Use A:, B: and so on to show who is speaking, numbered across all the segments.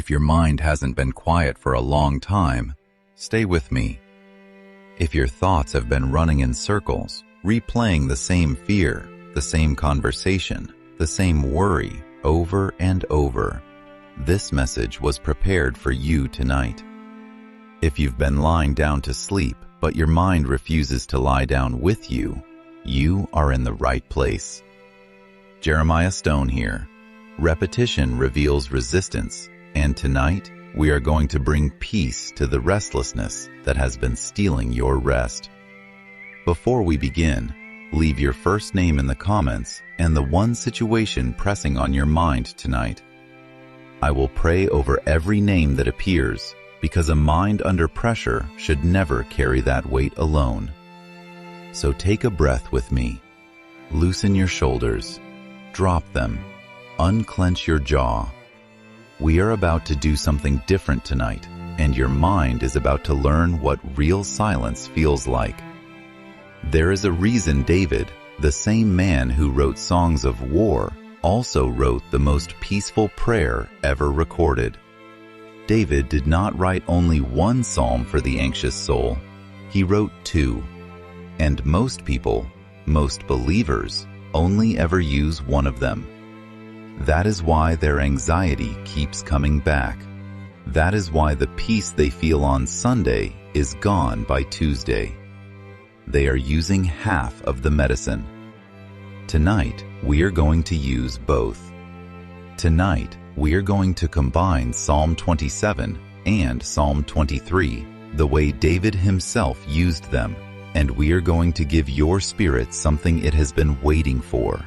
A: If your mind hasn't been quiet for a long time, stay with me. If your thoughts have been running in circles, replaying the same fear, the same conversation, the same worry over and over, this message was prepared for you tonight. If you've been lying down to sleep, but your mind refuses to lie down with you, you are in the right place. Jeremiah Stone here. Repetition reveals resistance, and tonight we are going to bring peace to the restlessness that has been stealing your rest. Before we begin, leave your first name in the comments and the one situation pressing on your mind tonight. I will pray over every name that appears, because a mind under pressure should never carry that weight alone. So take a breath with me. Loosen your shoulders. Drop them. Unclench your jaw. We are about to do something different tonight, and your mind is about to learn what real silence feels like. There is a reason David, the same man who wrote songs of war, also wrote the most peaceful prayer ever recorded. David did not write only one psalm for the anxious soul. He wrote two. And most people, most believers, only ever use one of them. That is why their anxiety keeps coming back. That is why the peace they feel on Sunday is gone by Tuesday. They are using half of the medicine. Tonight, we are going to use both. Tonight, we are going to combine Psalm 27 and Psalm 23, the way David himself used them, and we are going to give your spirit something it has been waiting for: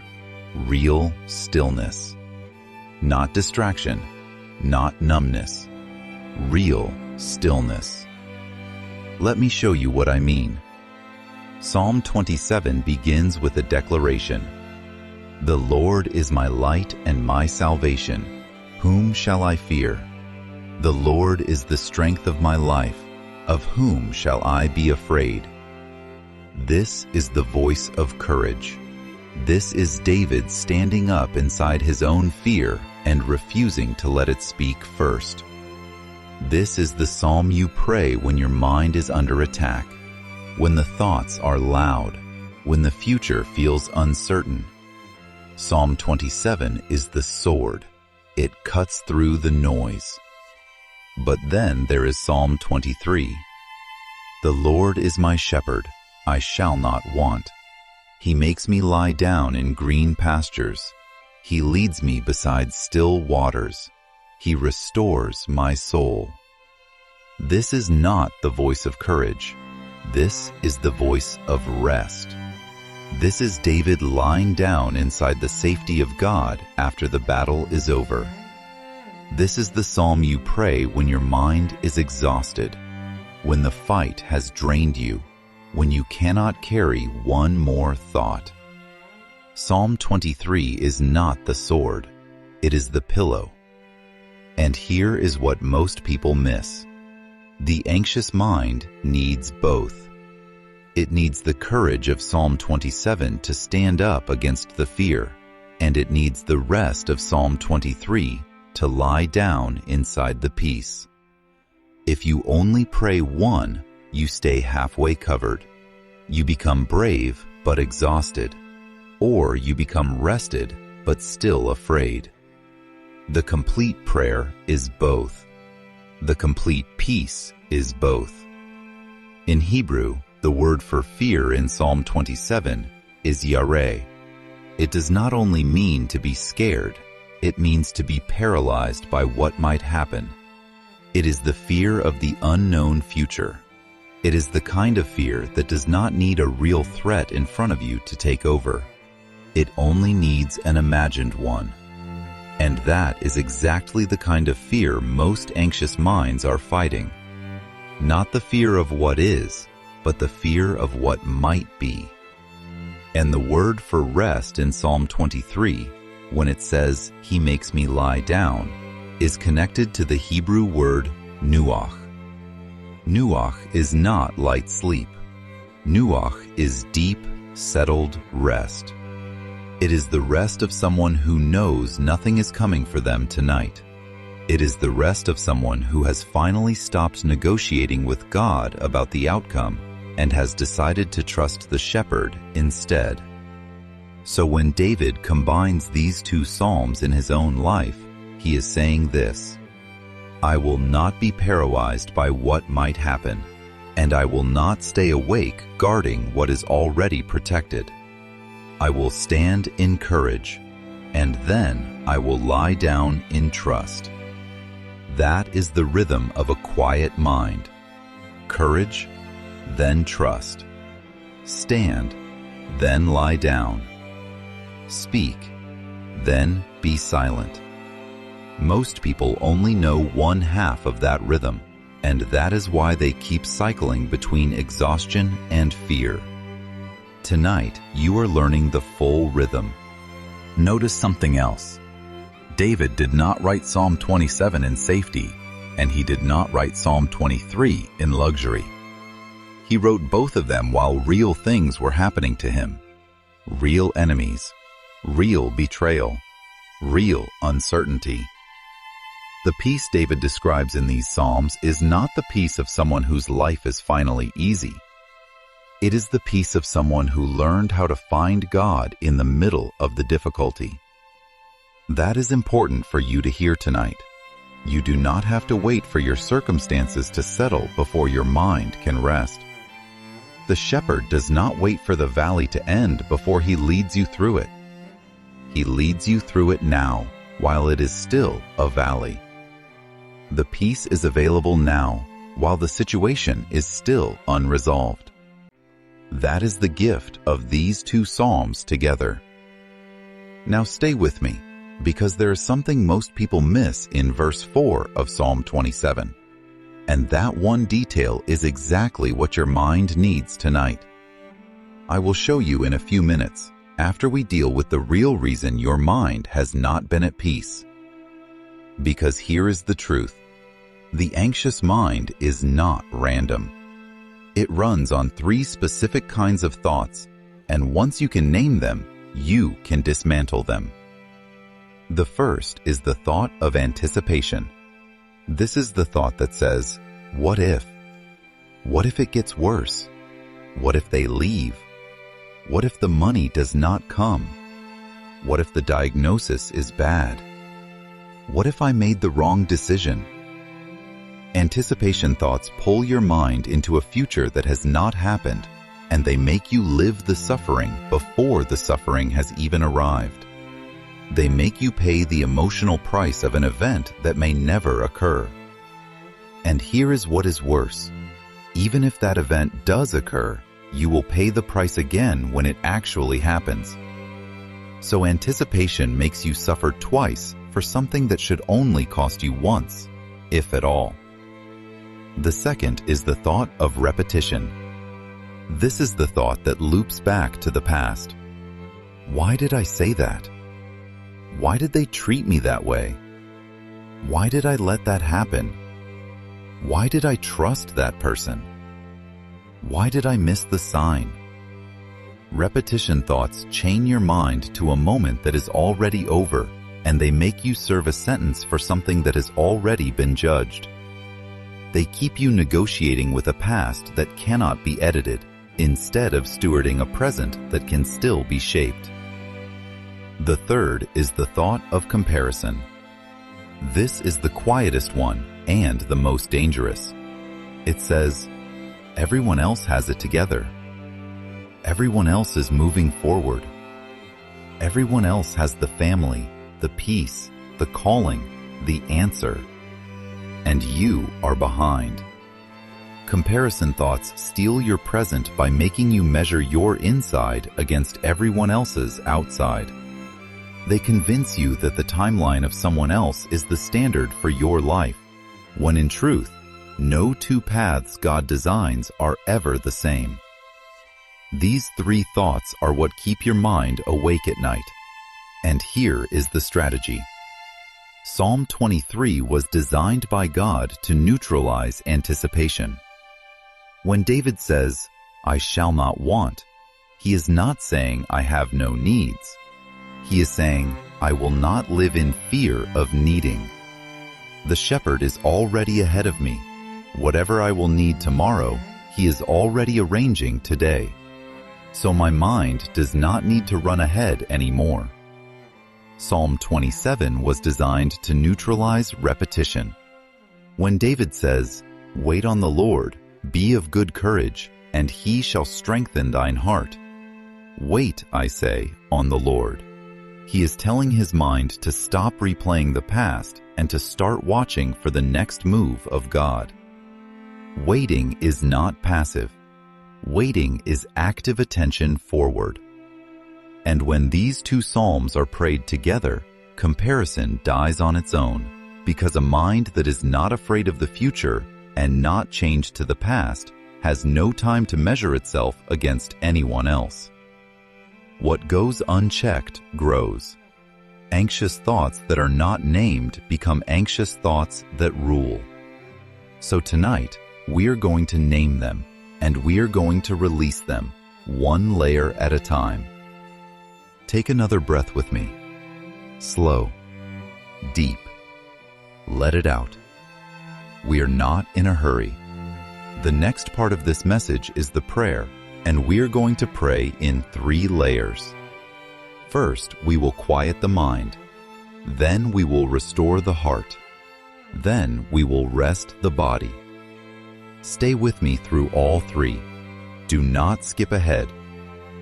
A: real stillness. Not distraction, not numbness. Real stillness. Let me show you what I mean. Psalm 27 begins with a declaration. The Lord is my light and my salvation. Whom shall I fear? The Lord is the strength of my life. Of whom shall I be afraid? This is the voice of courage. This is David standing up inside his own fear and refusing to let it speak first. This is the psalm you pray when your mind is under attack, when the thoughts are loud, when the future feels uncertain. Psalm 27 is the sword. It cuts through the noise. But then there is Psalm 23. The Lord is my shepherd, I shall not want. He makes me lie down in green pastures. He leads me beside still waters. He restores my soul. This is not the voice of courage. This is the voice of rest. This is David lying down inside the safety of God after the battle is over. This is the psalm you pray when your mind is exhausted, when the fight has drained you, when you cannot carry one more thought. Psalm 23 is not the sword, it is the pillow. And here is what most people miss. The anxious mind needs both. It needs the courage of Psalm 27 to stand up against the fear, and it needs the rest of Psalm 23 to lie down inside the peace. If you only pray one, you stay halfway covered. You become brave but exhausted, or you become rested but still afraid. The complete prayer is both. The complete peace is both. In Hebrew, the word for fear in Psalm 27 is yareh. It does not only mean to be scared, it means to be paralyzed by what might happen. It is the fear of the unknown future. It is the kind of fear that does not need a real threat in front of you to take over. It only needs an imagined one. And that is exactly the kind of fear most anxious minds are fighting. Not the fear of what is, but the fear of what might be. And the word for rest in Psalm 23, when it says, He makes me lie down, is connected to the Hebrew word nuach. Nuach is not light sleep. Nuach is deep, settled rest. It is the rest of someone who knows nothing is coming for them tonight. It is the rest of someone who has finally stopped negotiating with God about the outcome and has decided to trust the shepherd instead. So when David combines these two psalms in his own life, he is saying this: I will not be paralyzed by what might happen, and I will not stay awake guarding what is already protected. I will stand in courage, and then I will lie down in trust. That is the rhythm of a quiet mind. Courage, then trust. Stand, then lie down. Speak, then be silent. Most people only know one half of that rhythm, and that is why they keep cycling between exhaustion and fear. Tonight, you are learning the full rhythm. Notice something else. David did not write Psalm 27 in safety, and he did not write Psalm 23 in luxury. He wrote both of them while real things were happening to him. Real enemies, real betrayal, real uncertainty. The peace David describes in these Psalms is not the peace of someone whose life is finally easy. It is the peace of someone who learned how to find God in the middle of the difficulty. That is important for you to hear tonight. You do not have to wait for your circumstances to settle before your mind can rest. The shepherd does not wait for the valley to end before he leads you through it. He leads you through it now, while it is still a valley. The peace is available now, while the situation is still unresolved. That is the gift of these two psalms together. Now stay with me, because there is something most people miss in verse 4 of Psalm 27. And that one detail is exactly what your mind needs tonight. I will show you in a few minutes, after we deal with the real reason your mind has not been at peace. Because here is the truth. The anxious mind is not random. It runs on 3 specific kinds of thoughts, and once you can name them, you can dismantle them. The first is the thought of anticipation. This is the thought that says, what if? What if it gets worse? What if they leave? What if the money does not come? What if the diagnosis is bad? What if I made the wrong decision? Anticipation thoughts pull your mind into a future that has not happened, and they make you live the suffering before the suffering has even arrived. They make you pay the emotional price of an event that may never occur. And here is what is worse. Even if that event does occur, you will pay the price again when it actually happens. So anticipation makes you suffer twice for something that should only cost you once, if at all. The second is the thought of repetition. This is the thought that loops back to the past. Why did I say that? Why did they treat me that way? Why did I let that happen? Why did I trust that person? Why did I miss the sign? Repetition thoughts chain your mind to a moment that is already over, and they make you serve a sentence for something that has already been judged. They keep you negotiating with a past that cannot be edited, instead of stewarding a present that can still be shaped. The third is the thought of comparison. This is the quietest one and the most dangerous. It says, everyone else has it together. Everyone else is moving forward. Everyone else has the family, the peace, the calling, the answer. And you are behind. Comparison thoughts steal your present by making you measure your inside against everyone else's outside. They convince you that the timeline of someone else is the standard for your life, when in truth, no 2 paths God designs are ever the same. These 3 thoughts are what keep your mind awake at night. And here is the strategy. Psalm 23 was designed by God to neutralize anticipation. When David says, I shall not want, he is not saying I have no needs. He is saying, I will not live in fear of needing. The shepherd is already ahead of me. Whatever I will need tomorrow, he is already arranging today. So my mind does not need to run ahead anymore. Psalm 27 was designed to neutralize repetition. When David says, "Wait on the Lord, be of good courage, and he shall strengthen thine heart." Wait, I say, on the Lord. He is telling his mind to stop replaying the past and to start watching for the next move of God. Waiting is not passive. Waiting is active attention forward. And when these two psalms are prayed together, comparison dies on its own, because a mind that is not afraid of the future and not changed to the past has no time to measure itself against anyone else. What goes unchecked grows. Anxious thoughts that are not named become anxious thoughts that rule. So tonight, we're going to name them, and we're going to release them, one layer at a time. Take another breath with me. Slow, deep. Let it out. We are not in a hurry. The next part of this message is the prayer, and we're going to pray in 3 layers. First, we will quiet the mind. Then we will restore the heart. Then we will rest the body. Stay with me through all 3. Do not skip ahead.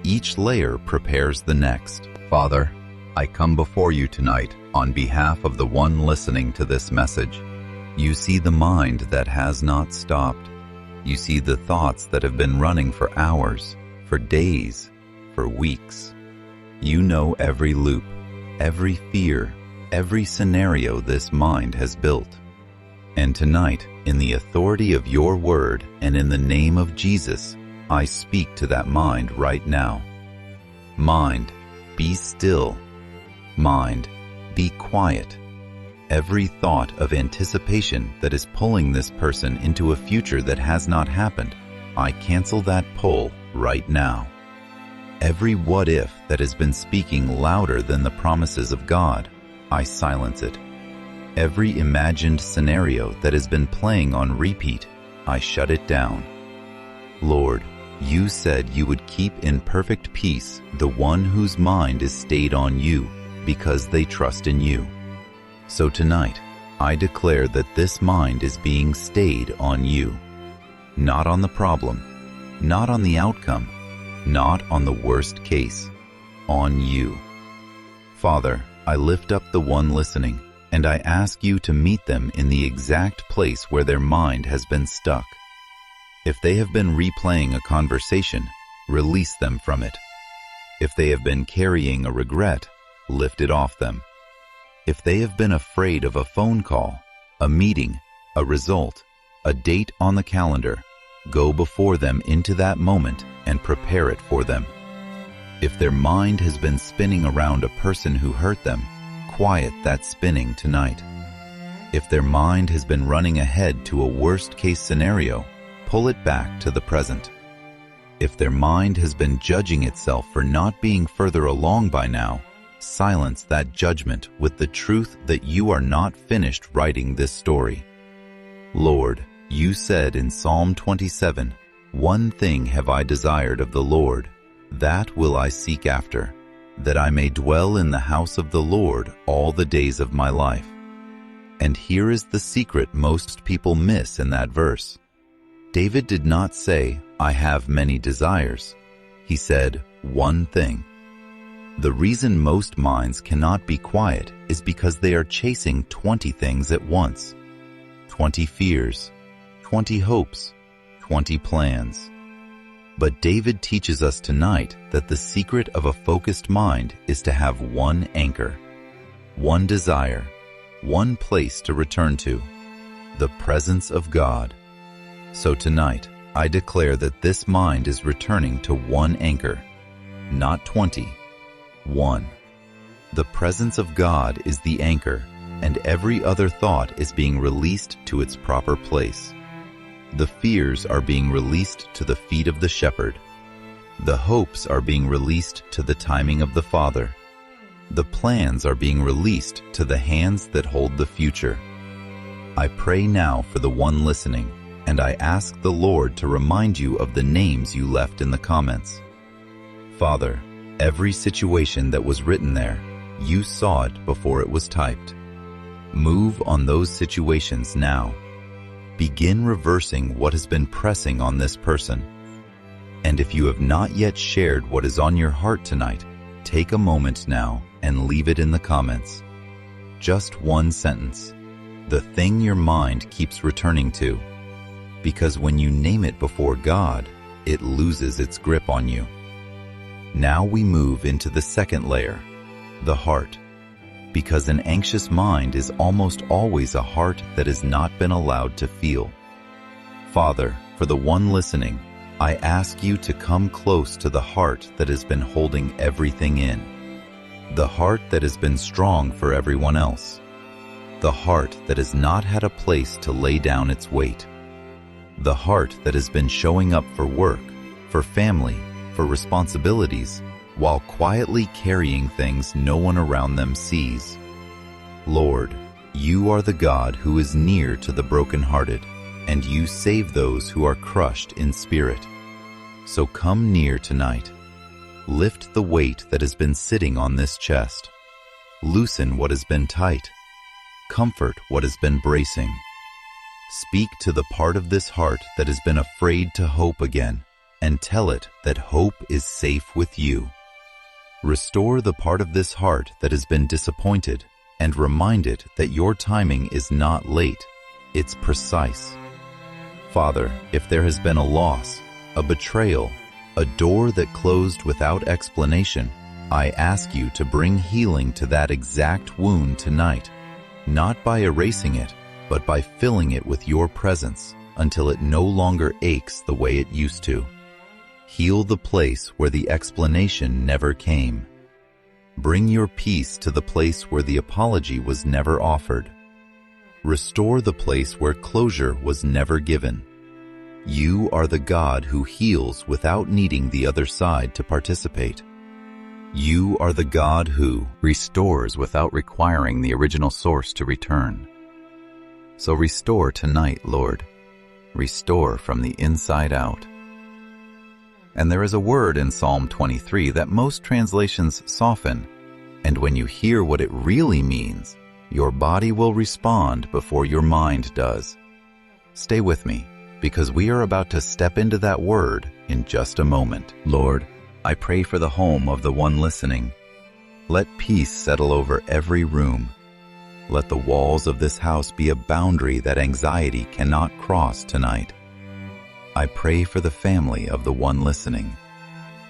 A: Each layer prepares the next. Father, I come before you tonight on behalf of the one listening to this message. You see the mind that has not stopped. You see the thoughts that have been running for hours, for days, for weeks. You know every loop, every fear, every scenario this mind has built. And tonight, in the authority of your word and in the name of Jesus, I speak to that mind right now. Mind, be still. Mind, be quiet. Every thought of anticipation that is pulling this person into a future that has not happened, I cancel that pull right now. Every what if that has been speaking louder than the promises of God, I silence it. Every imagined scenario that has been playing on repeat, I shut it down. Lord, you said you would keep in perfect peace the one whose mind is stayed on you because they trust in you. So tonight, I declare that this mind is being stayed on you, not on the problem, not on the outcome, not on the worst case, on you. Father, I lift up the one listening, and I ask you to meet them in the exact place where their mind has been stuck. If they have been replaying a conversation, release them from it. If they have been carrying a regret, lift it off them. If they have been afraid of a phone call, a meeting, a result, a date on the calendar, go before them into that moment and prepare it for them. If their mind has been spinning around a person who hurt them, quiet that spinning tonight. If their mind has been running ahead to a worst-case scenario, pull it back to the present. If their mind has been judging itself for not being further along by now, silence that judgment with the truth that you are not finished writing this story. Lord, you said in Psalm 27, "One thing have I desired of the Lord, that will I seek after, that I may dwell in the house of the Lord all the days of my life." And here is the secret most people miss in that verse. David did not say, "I have many desires." He said, "one thing." The reason most minds cannot be quiet is because they are chasing 20 things at once. 20 fears, 20 hopes, 20 plans. But David teaches us tonight that the secret of a focused mind is to have one anchor, one desire, one place to return to, the presence of God. So tonight, I declare that this mind is returning to one anchor, not 20, one. The presence of God is the anchor, and every other thought is being released to its proper place. The fears are being released to the feet of the shepherd. The hopes are being released to the timing of the Father. The plans are being released to the hands that hold the future. I pray now for the one listening, and I ask the Lord to remind you of the names you left in the comments. Father, every situation that was written there, you saw it before it was typed. Move on those situations now. Begin reversing what has been pressing on this person. And if you have not yet shared what is on your heart tonight, take a moment now and leave it in the comments. Just one sentence. The thing your mind keeps returning to. Because when you name it before God, it loses its grip on you. Now we move into the second layer, the heart. Because an anxious mind is almost always a heart that has not been allowed to feel. Father, for the one listening, I ask you to come close to the heart that has been holding everything in. The heart that has been strong for everyone else. The heart that has not had a place to lay down its weight. The heart that has been showing up for work, for family, for responsibilities, while quietly carrying things no one around them sees. Lord, you are the God who is near to the brokenhearted, and you save those who are crushed in spirit. So come near tonight. Lift the weight that has been sitting on this chest. Loosen what has been tight. Comfort what has been bracing. Speak to the part of this heart that has been afraid to hope again, and tell it that hope is safe with you. Restore the part of this heart that has been disappointed, and remind it that your timing is not late, it's precise. Father, if there has been a loss, a betrayal, a door that closed without explanation, I ask you to bring healing to that exact wound tonight, not by erasing it, but by filling it with your presence until it no longer aches the way it used to. Heal the place where the explanation never came. Bring your peace to the place where the apology was never offered. Restore the place where closure was never given. You are the God who heals without needing the other side to participate. You are the God who restores without requiring the original source to return. So restore tonight, Lord. Restore from the inside out. And there is a word in Psalm 23 that most translations soften, and when you hear what it really means, your body will respond before your mind does. Stay with me, because we are about to step into that word in just a moment. Lord, I pray for the home of the one listening. Let peace settle over every room. Let the walls of this house be a boundary that anxiety cannot cross tonight. I pray for the family of the one listening,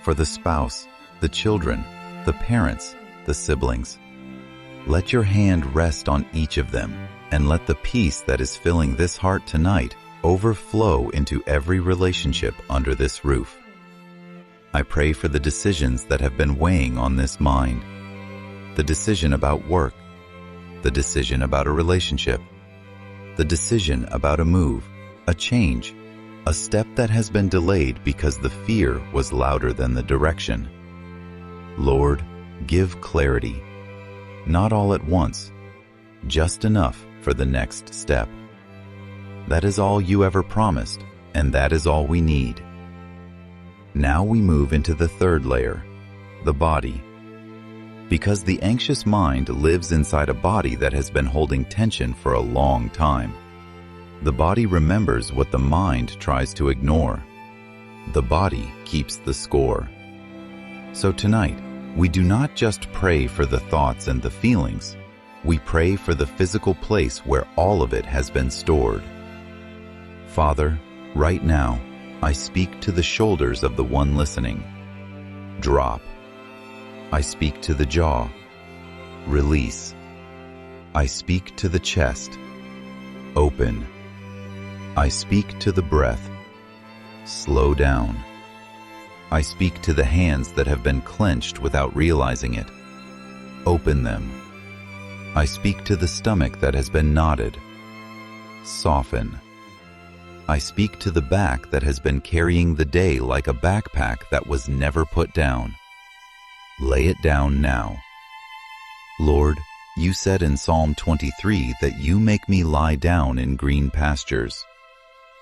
A: for the spouse, the children, the parents, the siblings. Let your hand rest on each of them, and let the peace that is filling this heart tonight overflow into every relationship under this roof. I pray for the decisions that have been weighing on this mind, the decision about work, the decision about a relationship, the decision about a move, a change, a step that has been delayed because the fear was louder than the direction. Lord, give clarity, not all at once, just enough for the next step. That is all you ever promised, and that is all we need. Now we move into the third layer, the body. Because the anxious mind lives inside a body that has been holding tension for a long time. The body remembers what the mind tries to ignore. The body keeps the score. So tonight, we do not just pray for the thoughts and the feelings. We pray for the physical place where all of it has been stored. Father, right now, I speak to the shoulders of the one listening. Drop. I speak to the jaw. Release. I speak to the chest. Open. I speak to the breath. Slow down. I speak to the hands that have been clenched without realizing it. Open them. I speak to the stomach that has been knotted. Soften. I speak to the back that has been carrying the day like a backpack that was never put down. Lay it down now. Lord, You said in Psalm 23 that you make me lie down in green pastures.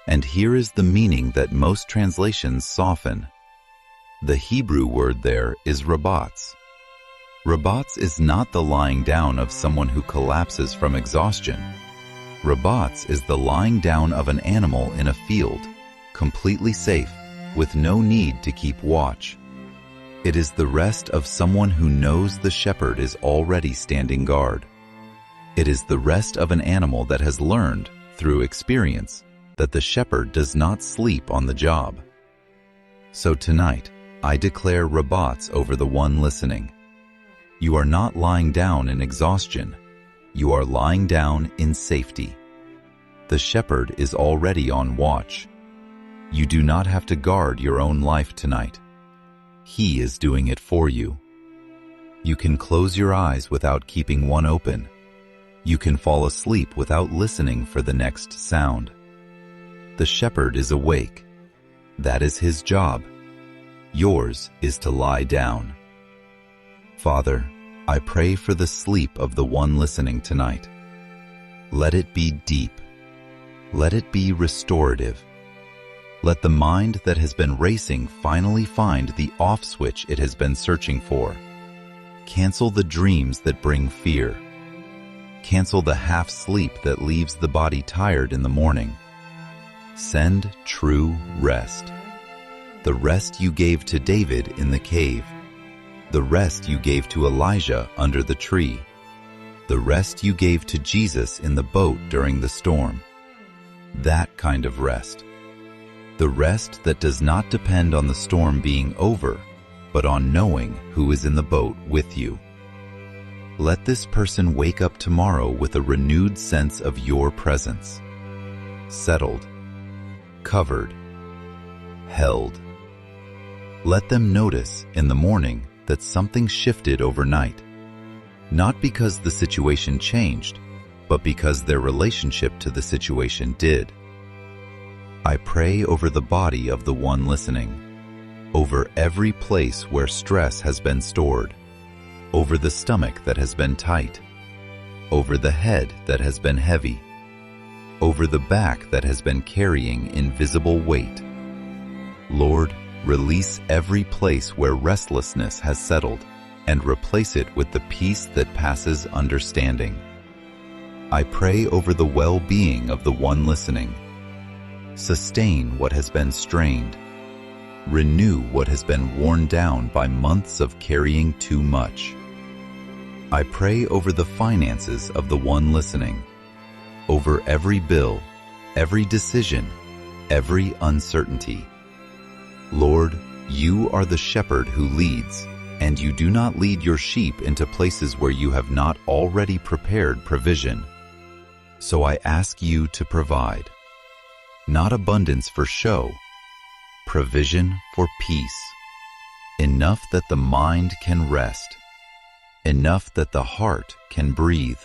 A: And here is the meaning that most translations soften. The Hebrew word there is rabatz. Rabatz is not the lying down of someone who collapses from exhaustion. Rabatz is the lying down of an animal in a field, completely safe, with no need to keep watch. It is the rest of someone who knows the shepherd is already standing guard. It is the rest of an animal that has learned, through experience, that the shepherd does not sleep on the job. So tonight, I declare rabatz over the one listening. You are not lying down in exhaustion. You are lying down in safety. The shepherd is already on watch. You do not have to guard your own life tonight. He is doing it for you. You can close your eyes without keeping one open. You can fall asleep without listening for the next sound. The shepherd is awake. That is his job. Yours is to lie down. Father, I pray for the sleep of the one listening tonight. Let it be deep. Let it be restorative. Let the mind that has been racing finally find the off switch it has been searching for. Cancel the dreams that bring fear. Cancel the half sleep that leaves the body tired in the morning. Send true rest. The rest you gave to David in the cave. The rest you gave to Elijah under the tree. The rest you gave to Jesus in the boat during the storm. That kind of rest. The rest that does not depend on the storm being over, but on knowing who is in the boat with you. Let this person wake up tomorrow with a renewed sense of your presence. Settled, covered, held. Let them notice in the morning that something shifted overnight, not because the situation changed, but because their relationship to the situation did. I pray over the body of the one listening, over every place where stress has been stored, over the stomach that has been tight, over the head that has been heavy, over the back that has been carrying invisible weight. Lord, release every place where restlessness has settled and replace it with the peace that passes understanding. I pray over the well-being of the one listening. Sustain what has been strained. Renew what has been worn down by months of carrying too much. I pray over the finances of the one listening, over every bill, every decision, every uncertainty. Lord, you are the shepherd who leads, and you do not lead your sheep into places where you have not already prepared provision. So I ask you to provide. Not abundance for show, provision for peace. Enough that the mind can rest. Enough that the heart can breathe.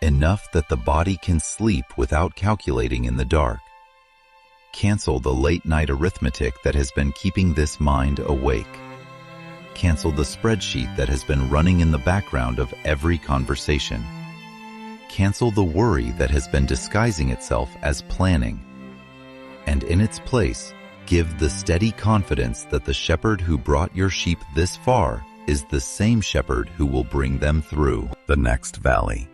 A: Enough that the body can sleep without calculating in the dark. Cancel the late-night arithmetic that has been keeping this mind awake. Cancel the spreadsheet that has been running in the background of every conversation. Cancel the worry that has been disguising itself as planning. And in its place, give the steady confidence that the shepherd who brought your sheep this far is the same shepherd who will bring them through the next valley.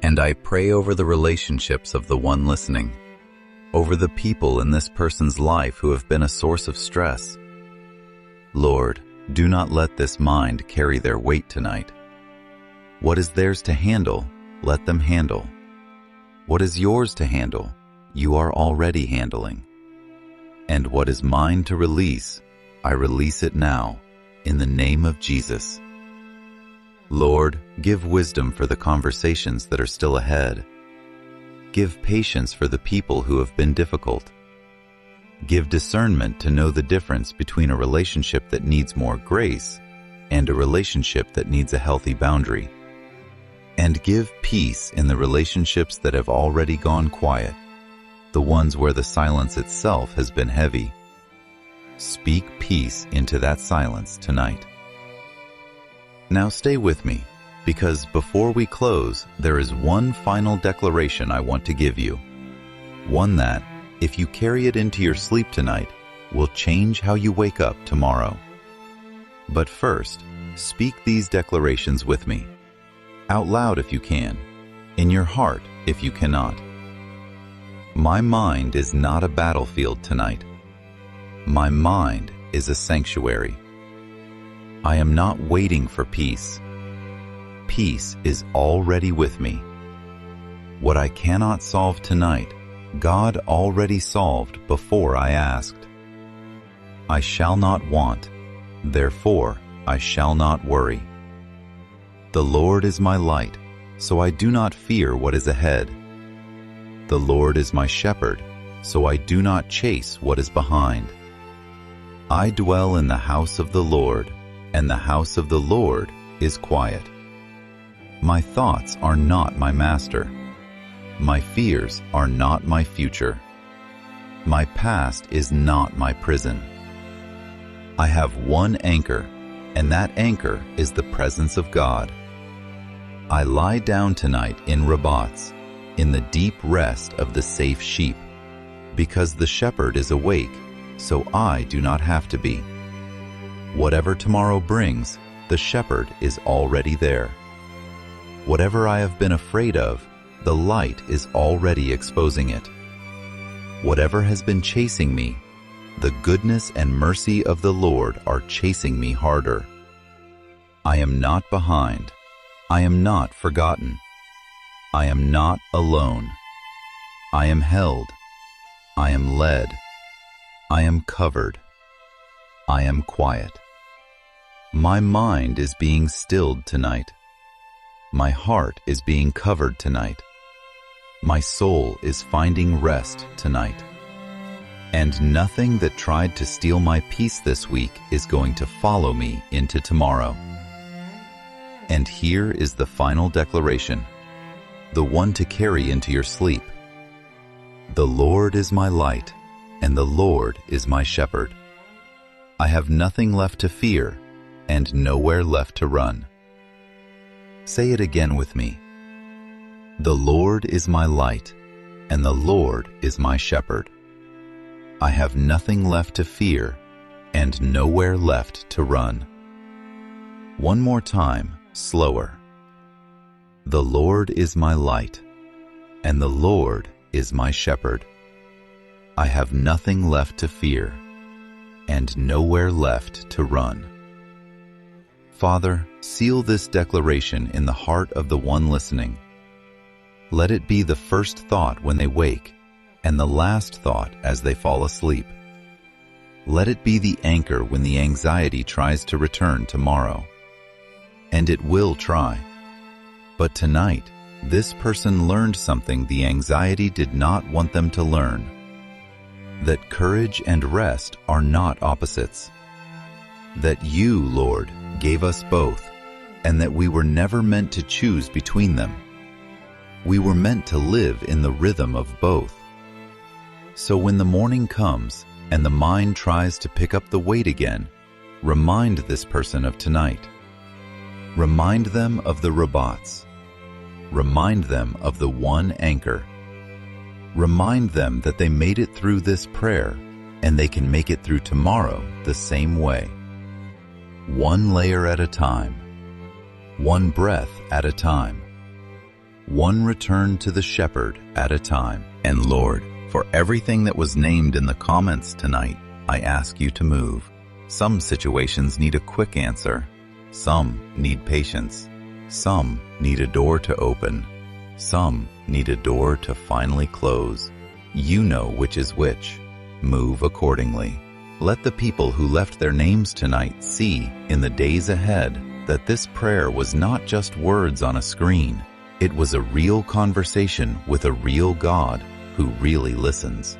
A: And I pray over the relationships of the one listening, over the people in this person's life who have been a source of stress. Lord, do not let this mind carry their weight tonight. What is theirs to handle, let them handle. What is yours to handle, you are already handling. And what is mine to release, I release it now, in the name of Jesus. Lord, give wisdom for the conversations that are still ahead. Give patience for the people who have been difficult. Give discernment to know the difference between a relationship that needs more grace and a relationship that needs a healthy boundary. And give peace in the relationships that have already gone quiet, the ones where the silence itself has been heavy. Speak peace into that silence tonight. Now stay with me, because before we close, there is one final declaration I want to give you. One that, if you carry it into your sleep tonight, will change how you wake up tomorrow. But first, speak these declarations with me. Out loud if you can, in your heart if you cannot. My mind is not a battlefield tonight. My mind is a sanctuary. I am not waiting for peace. Peace is already with me. What I cannot solve tonight, God already solved before I asked. I shall not want, therefore I shall not worry. The Lord is my light, so I do not fear what is ahead. The Lord is my shepherd, so I do not chase what is behind. I dwell in the house of the Lord, and the house of the Lord is quiet. My thoughts are not my master. My fears are not my future. My past is not my prison. I have one anchor, and that anchor is the presence of God. I lie down tonight in Rabbats, in the deep rest of the safe sheep, because the shepherd is awake, so I do not have to be. Whatever tomorrow brings, the shepherd is already there. Whatever I have been afraid of, the light is already exposing it. Whatever has been chasing me, the goodness and mercy of the Lord are chasing me harder. I am not behind. I am not forgotten. I am not alone. I am held. I am led. I am covered. I am quiet. My mind is being stilled tonight. My heart is being covered tonight. My soul is finding rest tonight. And nothing that tried to steal my peace this week is going to follow me into tomorrow. And here is the final declaration, the one to carry into your sleep. The Lord is my light, and the Lord is my shepherd. I have nothing left to fear, and nowhere left to run. Say it again with me. The Lord is my light, and the Lord is my shepherd. I have nothing left to fear, and nowhere left to run. One more time, slower. The Lord is my light, and the Lord is my shepherd. I have nothing left to fear, and nowhere left to run. Father, seal this declaration in the heart of the one listening. Let it be the first thought when they wake, and the last thought as they fall asleep. Let it be the anchor when the anxiety tries to return tomorrow. And it will try. But tonight, this person learned something the anxiety did not want them to learn. That courage and rest are not opposites. That you, Lord, gave us both, and that we were never meant to choose between them. We were meant to live in the rhythm of both. So when the morning comes and the mind tries to pick up the weight again, remind this person of tonight. Remind them of the Rabbats. Remind them of the one anchor. Remind them that they made it through this prayer and they can make it through tomorrow the same way. One layer at a time. One breath at a time. One return to the shepherd at a time. And Lord, for everything that was named in the comments tonight, I ask you to move. Some situations need a quick answer. Some need patience. Some need a door to open. Some need a door to finally close. You know which is which. Move accordingly. Let the people who left their names tonight see in the days ahead that this prayer was not just words on a screen. It was a real conversation with a real God who really listens.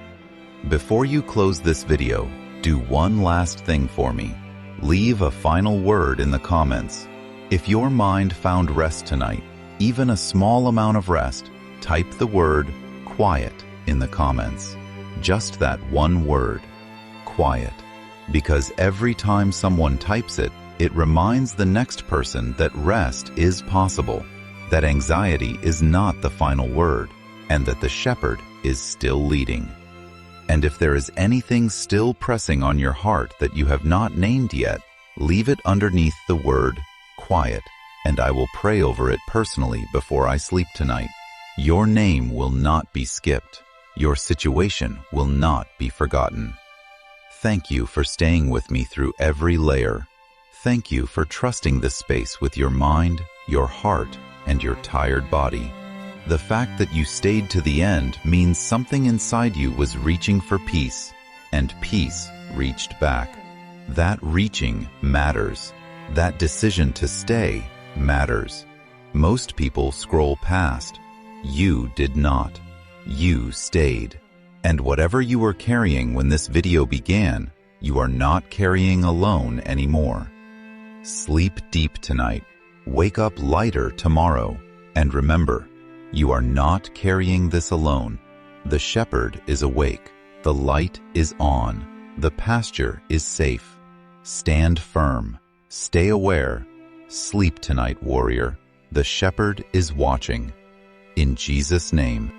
A: Before you close this video, do one last thing for me. Leave a final word in the comments. If your mind found rest tonight, even a small amount of rest, type the word quiet in the comments. Just that one word, quiet. Because every time someone types it, It reminds the next person that rest is possible, that anxiety is not the final word, and that the shepherd is still leading. And if there is anything still pressing on your heart that you have not named yet, leave it underneath the word quiet, and I will pray over it personally before I sleep tonight. Your name will not be skipped. Your situation will not be forgotten. Thank you for staying with me through every layer. Thank you for trusting this space with your mind, your heart, and your tired body. The fact that you stayed to the end means something inside you was reaching for peace, and peace reached back. That reaching matters. That decision to stay matters. Most people scroll past. You did not. You stayed. And whatever you were carrying when this video began, you are not carrying alone anymore. Sleep deep tonight. Wake up lighter tomorrow. And remember, you are not carrying this alone. The shepherd is awake. The light is on. The pasture is safe. Stand firm. Stay aware. Sleep tonight, warrior. The shepherd is watching. In Jesus' name.